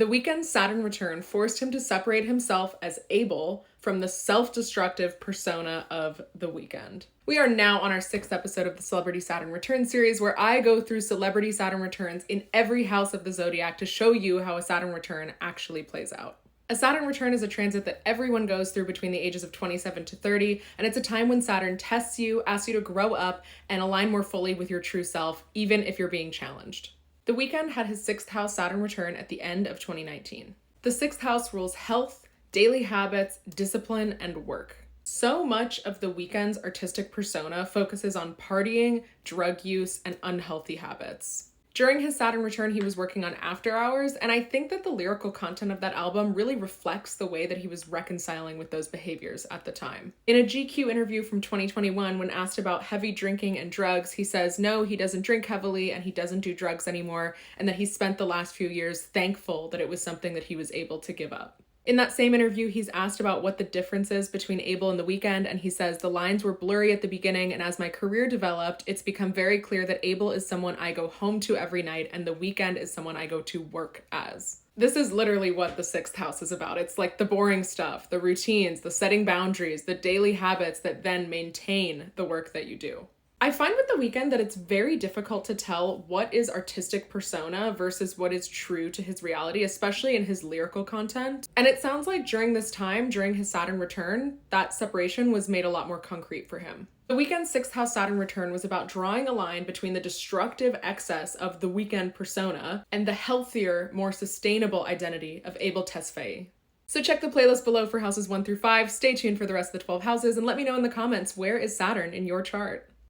The Weeknd's Saturn return forced him to separate himself as Abel from the self-destructive persona of The Weeknd. We are now on our 6th episode of the Celebrity Saturn Return series, where I go through celebrity Saturn returns in every house of the zodiac to show you how a Saturn return actually plays out. A Saturn return is a transit that everyone goes through between the ages of 27 to 30, and it's a time when Saturn tests you, asks you to grow up, and align more fully with your true self, even if you're being challenged. The Weeknd had his 6th house Saturn return at the end of 2019. The 6th house rules health, daily habits, discipline, and work. So much of The Weeknd's artistic persona focuses on partying, drug use, and unhealthy habits. During his Saturn return, he was working on After Hours, and I think that the lyrical content of that album really reflects the way that he was reconciling with those behaviors at the time. In a GQ interview from 2021, when asked about heavy drinking and drugs, he says no, he doesn't drink heavily and he doesn't do drugs anymore, and that he spent the last few years thankful that it was something that he was able to give up. In that same interview, he's asked about what the difference is between Abel and The Weeknd, and he says, "The lines were blurry at the beginning, and as my career developed, it's become very clear that Abel is someone I go home to every night, and The Weeknd is someone I go to work as." This is literally what the 6th house is about. It's like the boring stuff, the routines, the setting boundaries, the daily habits that then maintain the work that you do. I find with The Weeknd that it's very difficult to tell what is artistic persona versus what is true to his reality, especially in his lyrical content. And it sounds like during this time, during his Saturn return, that separation was made a lot more concrete for him. The Weeknd's 6th house Saturn return was about drawing a line between the destructive excess of the Weeknd persona and the healthier, more sustainable identity of Abel Tesfaye. So check the playlist below for houses 1 through 5, stay tuned for the rest of the 12 houses, and let me know in the comments, where is Saturn in your chart?